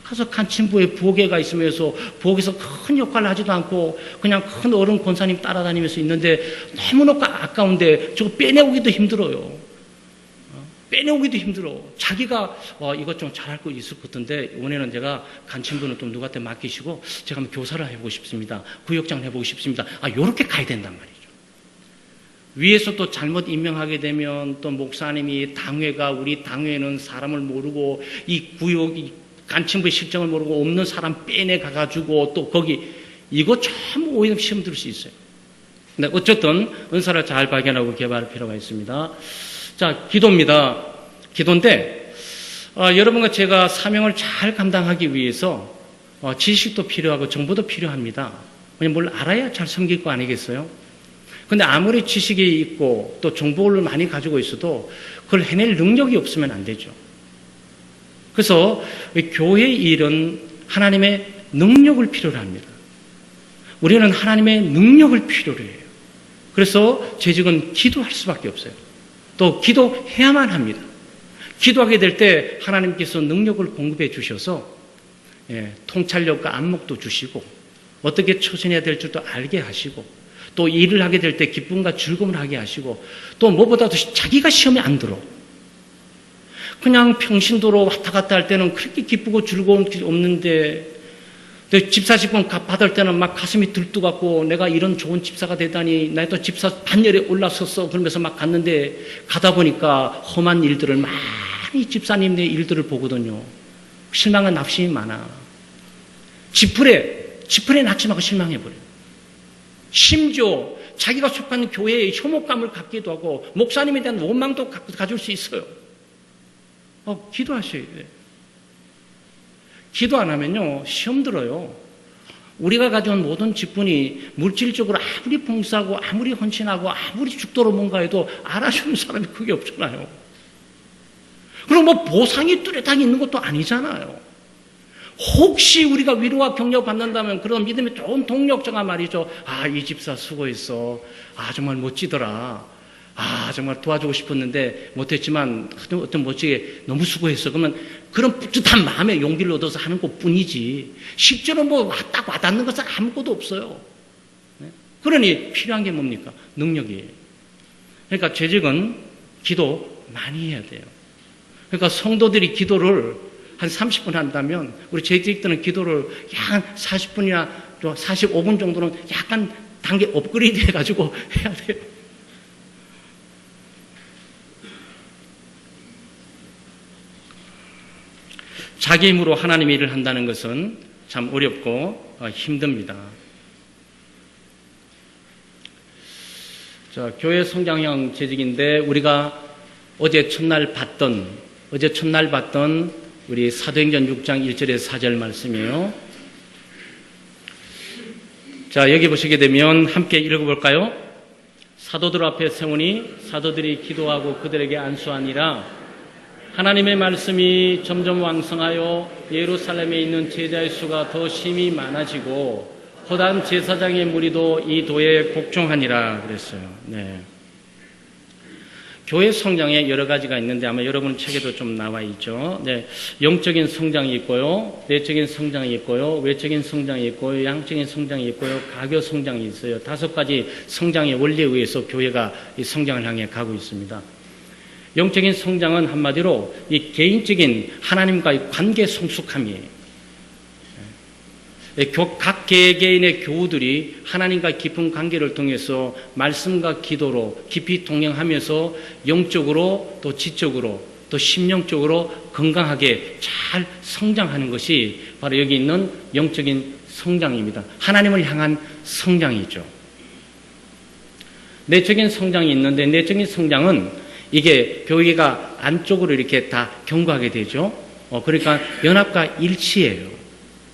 가서 간침부에 부엌에가 있으면서 부엌에서 큰 역할을 하지도 않고 그냥 큰 어른 권사님 따라다니면서 있는데 너무너무 아까운데 저거 빼내오기도 힘들어요. 빼내오기도 힘들어. 자기가 이것 좀 잘할 거 있을 것 같은데 이번에는 제가 간침부는 좀 누구한테 맡기시고 제가 한번 교사를 해보고 싶습니다. 구역장을 해보고 싶습니다. 요렇게 가야 된단 말이죠. 위에서 또 잘못 임명하게 되면 또 목사님이 당회가 우리 당회는 사람을 모르고 이 구역 간침부의 실정을 모르고 없는 사람 빼내 가가지고 또 거기 이거 참 오히려 시험 들 수 있어요. 근데 어쨌든 은사를 잘 발견하고 개발할 필요가 있습니다. 자, 기도입니다. 기도인데 여러분과 제가 사명을 잘 감당하기 위해서 지식도 필요하고 정보도 필요합니다. 왜냐면 뭘 알아야 잘 섬길 거 아니겠어요? 근데 아무리 지식이 있고 또 정보를 많이 가지고 있어도 그걸 해낼 능력이 없으면 안 되죠. 그래서 교회 일은 하나님의 능력을 필요로 합니다. 우리는 하나님의 능력을 필요로 해요. 그래서 재직은 기도할 수밖에 없어요. 또 기도해야만 합니다. 기도하게 될 때 하나님께서 능력을 공급해 주셔서 통찰력과 안목도 주시고 어떻게 처신해야 될 줄도 알게 하시고 또 일을 하게 될 때 기쁨과 즐거움을 하게 하시고 또 무엇보다도 자기가 시험에 안 들어. 그냥 평신도로 왔다 갔다 할 때는 그렇게 기쁘고 즐거운 게 없는데 집사직분 받을 때는 막 가슴이 들뜨갖고 내가 이런 좋은 집사가 되다니 나 또 집사 반열에 올라섰어 그러면서 막 갔는데 가다 보니까 험한 일들을 많이 집사님의 일들을 보거든요. 실망한 납심이 많아. 지풀에 낙심하고 실망해버려요. 심지어 자기가 속한 교회에 혐오감을 갖기도 하고 목사님에 대한 원망도 가질 수 있어요. 기도하셔야 돼요. 기도 안 하면요, 시험 들어요. 우리가 가져온 모든 직분이 물질적으로 아무리 봉사하고 아무리 헌신하고 아무리 죽도록 뭔가 해도 알아주는 사람이 그게 없잖아요. 그럼 뭐 보상이 뚜렷하게 있는 것도 아니잖아요. 혹시 우리가 위로와 격려 받는다면 그런 믿음의 좋은 동력자가 말이죠. 이 집사 수고했어. 정말 멋지더라. 정말 도와주고 싶었는데 못했지만 어떤 멋지게 너무 수고했어. 그러면 그런 뿌듯한 마음에 용기를 얻어서 하는 것 뿐이지 실제로 뭐 딱 와닿는 것은 아무것도 없어요. 그러니 필요한 게 뭡니까? 능력이에요. 그러니까 재직은 기도 많이 해야 돼요. 그러니까 성도들이 기도를 한 30분 한다면 우리 재직들은 기도를 약 40분이나 45분 정도는 약간 단계 업그레이드 해가지고 해야 돼요. 자기 힘으로 하나님의 일을 한다는 것은 참 어렵고 힘듭니다. 자, 교회 성장형 재직인데 우리가 어제 첫날 봤던 우리 사도행전 6장 1절에서 4절 말씀이에요. 자, 여기 보시게 되면 함께 읽어볼까요? 사도들 앞에 세우니 사도들이 기도하고 그들에게 안수하니라. 하나님의 말씀이 점점 왕성하여 예루살렘에 있는 제자의 수가 더 심히 많아지고 허다한 제사장의 무리도 이 도에 복종하니라 그랬어요. 네. 교회 성장에 여러 가지가 있는데 아마 여러분 책에도 좀 나와 있죠. 네. 영적인 성장이 있고요. 내적인 성장이 있고요. 외적인 성장이 있고요. 양적인 성장이 있고요. 가교 성장이 있어요. 5가지 성장의 원리에 의해서 교회가 이 성장을 향해 가고 있습니다. 영적인 성장은 한마디로 이 개인적인 하나님과의 관계 성숙함이에요. 각 개개인의 교우들이 하나님과 깊은 관계를 통해서 말씀과 기도로 깊이 동행하면서 영적으로 또 지적으로 또 심령적으로 건강하게 잘 성장하는 것이 바로 여기 있는 영적인 성장입니다. 하나님을 향한 성장이죠. 내적인 성장이 있는데 내적인 성장은 이게 교회가 안쪽으로 이렇게 다 경고하게 되죠. 그러니까 연합과 일치예요.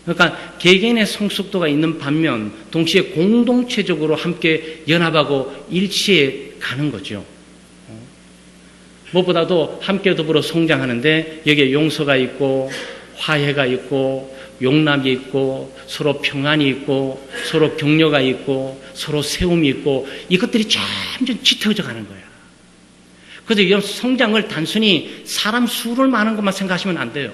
그러니까 개개인의 성숙도가 있는 반면 동시에 공동체적으로 함께 연합하고 일치해 가는 거죠. 무엇보다도 함께 더불어 성장하는데 여기에 용서가 있고 화해가 있고 용납이 있고 서로 평안이 있고 서로 격려가 있고 서로 세움이 있고 이것들이 점점 짙어져 가는 거야. 그래서 이 성장을 단순히 사람 수를 많은 것만 생각하시면 안 돼요.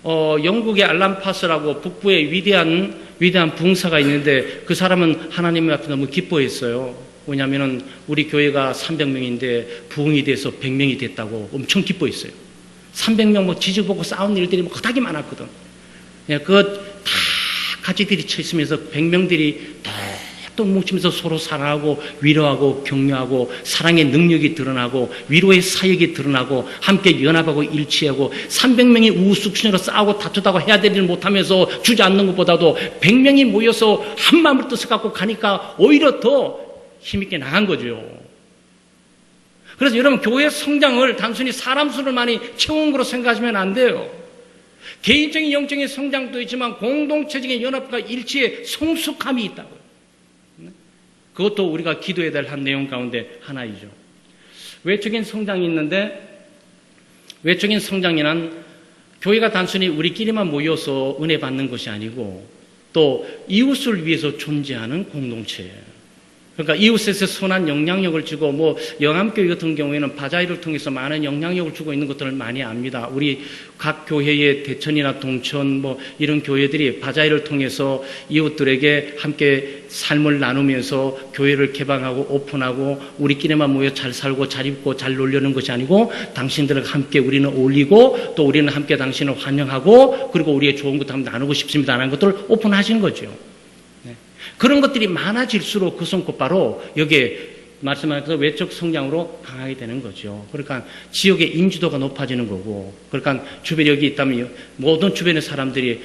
영국의 알람 파스라고 북부에 위대한 부흥사가 있는데 그 사람은 하나님 앞에 너무 기뻐했어요. 왜냐하면 우리 교회가 300명인데 부흥이 돼서 100명이 됐다고 엄청 기뻐했어요. 300명 뭐 지지보고 싸운 일들이 뭐 그다기 많았거든. 그것 다 같이 들이쳐 있으면서 100명들이 또 뭉치면서 서로 사랑하고 위로하고 격려하고 사랑의 능력이 드러나고 위로의 사역이 드러나고 함께 연합하고 일치하고 300명이 우후죽순으로 싸우고 다투다고 해야 될 일을 못하면서 주저앉는 것보다도 100명이 모여서 한 마음을 뜻을 갖고 가니까 오히려 더 힘있게 나간 거죠. 그래서 여러분 교회 성장을 단순히 사람 수를 많이 채운 거로 생각하시면 안 돼요. 개인적인 영적인 성장도 있지만 공동체적인 연합과 일치의 성숙함이 있다고요. 그것도 우리가 기도해야 될 한 내용 가운데 하나이죠. 외적인 성장이 있는데 외적인 성장이란 교회가 단순히 우리끼리만 모여서 은혜 받는 것이 아니고 또 이웃을 위해서 존재하는 공동체예요. 그러니까 이웃에서 선한 영향력을 주고 뭐 영암교회 같은 경우에는 바자회를 통해서 많은 영향력을 주고 있는 것들을 많이 압니다. 우리 각 교회의 대천이나 동천 뭐 이런 교회들이 바자회를 통해서 이웃들에게 함께 삶을 나누면서 교회를 개방하고 오픈하고 우리끼리만 모여 잘 살고 잘 입고 잘 놀려는 것이 아니고 당신들과 함께 우리는 어울리고 또 우리는 함께 당신을 환영하고 그리고 우리의 좋은 것도 한번 나누고 싶습니다 하는 것들을 오픈하신 거죠. 그런 것들이 많아질수록 그 손꼽바로 여기에 말씀하신 외적 성장으로 강하게 되는 거죠. 그러니까 지역의 인지도가 높아지는 거고, 그러니까 주변에 여기 있다면 모든 주변의 사람들이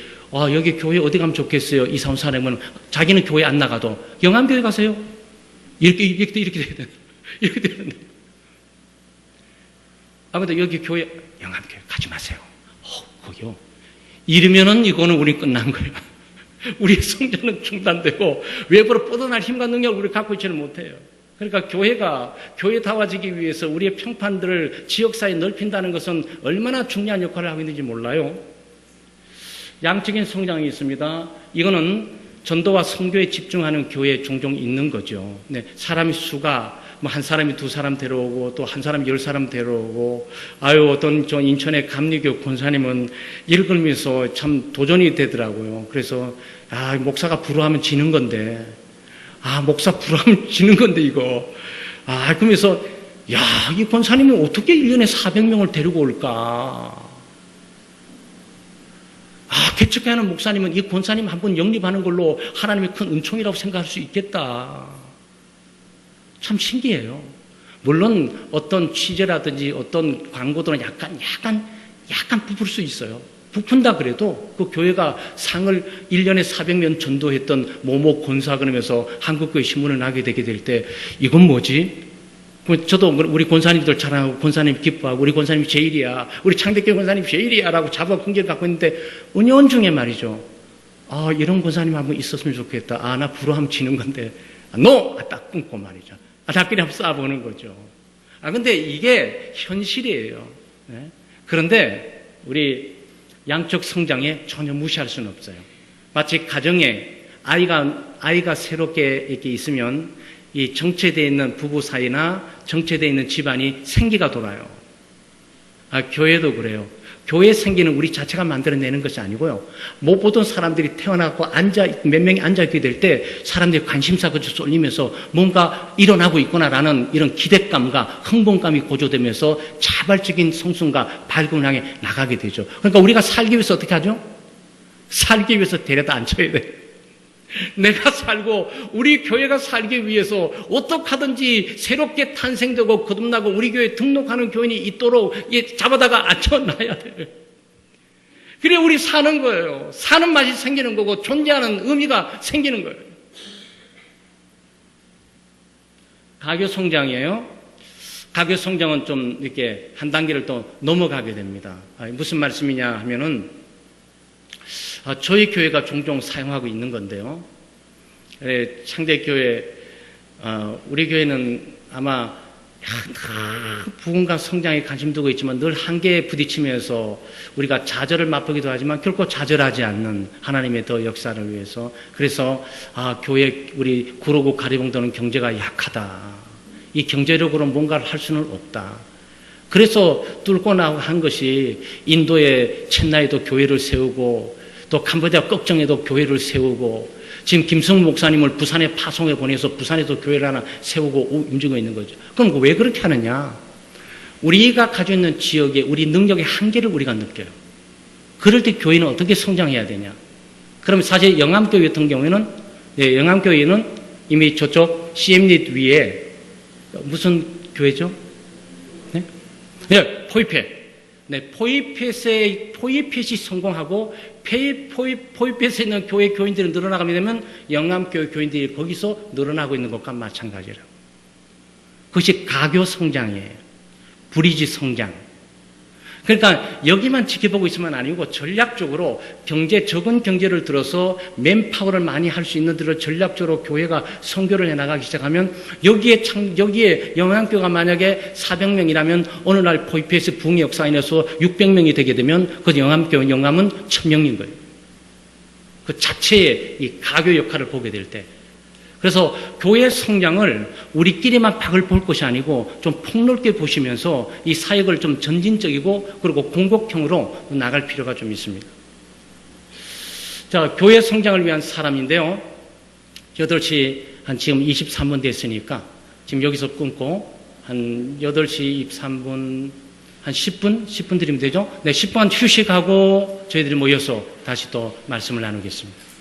여기 교회 어디 가면 좋겠어요. 이사 온 사람은 자기는 교회 안 나가도 영암교회 가세요. 이렇게 돼야 되는 이렇게 되는데. 근데 여기 교회 영암교회 가지 마세요. 거기요. 이러면은 이거는 우리 끝난 거예요. 우리의 성장은 중단되고 외부로 뻗어날 힘과 능력을 우리 갖고 있지는 못해요. 그러니까 교회가 교회다워지기 위해서 우리의 평판들을 지역사회에 넓힌다는 것은 얼마나 중요한 역할을 하고 있는지 몰라요. 양적인 성장이 있습니다. 이거는 전도와 선교에 집중하는 교회에 종종 있는 거죠. 네, 사람의 수가 뭐 한 사람이 두 사람 데려오고 또 한 사람이 10사람 데려오고 어떤 저 인천의 감리교 권사님은 읽으면서 참 도전이 되더라고요. 그래서 목사가 불어하면 지는 건데 목사 불어하면 지는 건데 이거 그러면서 이 권사님이 어떻게 1년에 400명을 데리고 올까? 개척하는 목사님은 이 권사님 한번 영립하는 걸로 하나님의 큰 은총이라고 생각할 수 있겠다. 참 신기해요. 물론 어떤 취재라든지 어떤 광고들은 약간 부풀 수 있어요. 부푼다 그래도 그 교회가 상을 1년에 400명 전도했던 모모 권사 그러면서 한국교회 신문을 나게 되게 될 때 이건 뭐지? 저도 우리 권사님들 자랑하고 권사님 기뻐하고 우리 권사님 제일이야. 우리 창대교회 권사님 제일이야 라고 자부와 긍지를 갖고 있는데 은연중에 말이죠. 이런 권사님 한번 있었으면 좋겠다. 나 불어하면 지는 건데. 딱 끊고 말이죠. 나끼리 한번 쏴보는 거죠. 근데 이게 현실이에요. 네? 그런데 우리 양적 성장에 전혀 무시할 수는 없어요. 마치 가정에 아이가 새롭게 이렇게 있으면 이 정체되어 있는 부부 사이나 정체되어 있는 집안이 생기가 돌아요. 교회도 그래요. 교회 생기는 우리 자체가 만들어내는 것이 아니고요. 못 보던 사람들이 태어나고 몇 명이 앉아있게 될 때 사람들이 관심사가 쏠리면서 뭔가 일어나고 있구나라는 이런 기대감과 흥분감이 고조되면서 자발적인 성숙과 밝음을 향해 나가게 되죠. 그러니까 우리가 살기 위해서 어떻게 하죠? 살기 위해서 데려다 앉혀야 돼. 내가 살고 우리 교회가 살기 위해서 어떻게 하든지 새롭게 탄생되고 거듭나고 우리 교회에 등록하는 교인이 있도록 잡아다가 앉혀놔야 돼요. 그래 우리 사는 거예요. 사는 맛이 생기는 거고 존재하는 의미가 생기는 거예요. 가교 성장이에요. 가교 성장은 좀 이렇게 한 단계를 또 넘어가게 됩니다. 무슨 말씀이냐 하면은 저희 교회가 종종 사용하고 있는 건데요. 창대교회, 우리 교회는 아마 부흥과 성장에 관심 두고 있지만 늘 한계에 부딪히면서 우리가 좌절을 맛보기도 하지만 결코 좌절하지 않는 하나님의 더 역사를 위해서, 그래서 교회 우리 구로구 가리봉도는 경제가 약하다, 이 경제력으로 뭔가를 할 수는 없다, 그래서 뚫고 나간 것이 인도의 첸나이도 교회를 세우고 또 캄보디아 걱정에도 교회를 세우고 지금 김성우 목사님을 부산에 파송해 보내서 부산에도 교회를 하나 세우고 움직이고 있는 거죠. 그럼 왜 그렇게 하느냐? 우리가 가지고 있는 지역에 우리 능력의 한계를 우리가 느껴요. 그럴 때 교회는 어떻게 성장해야 되냐? 그러면 사실 영암교회 같은 경우에는, 영암교회는 이미 저쪽 CM릿 위에 무슨 교회죠? 포이펫. 포이펫이 성공하고 포이펫에 있는 교회 교인들이 늘어나게 되면 영암교회 교인들이 거기서 늘어나고 있는 것과 마찬가지라고. 그것이 가교 성장이에요. 브리지 성장. 그러니까 여기만 지켜보고 있으면 아니고 전략적으로 적은 경제를 들어서 맨파워를 많이 할 수 있는 데로 전략적으로 교회가 선교를 해나가기 시작하면 여기에 영암교가 만약에 400명이라면 어느 날 포이펫의 부흥의 역사 인해서 600명이 되게 되면 그 영암은 1000명인 거예요. 그 자체의 이 가교 역할을 보게 될 때. 그래서 교회 성장을 우리끼리만 박을 볼 것이 아니고 좀 폭넓게 보시면서 이 사역을 좀 전진적이고 그리고 공곡형으로 나갈 필요가 좀 있습니다. 자, 교회 성장을 위한 사람인데요. 8시 한 지금 23분 됐으니까 지금 여기서 끊고 한 8시 23분 한 10분 드리면 되죠? 네, 10분 휴식하고 저희들이 모여서 다시 또 말씀을 나누겠습니다.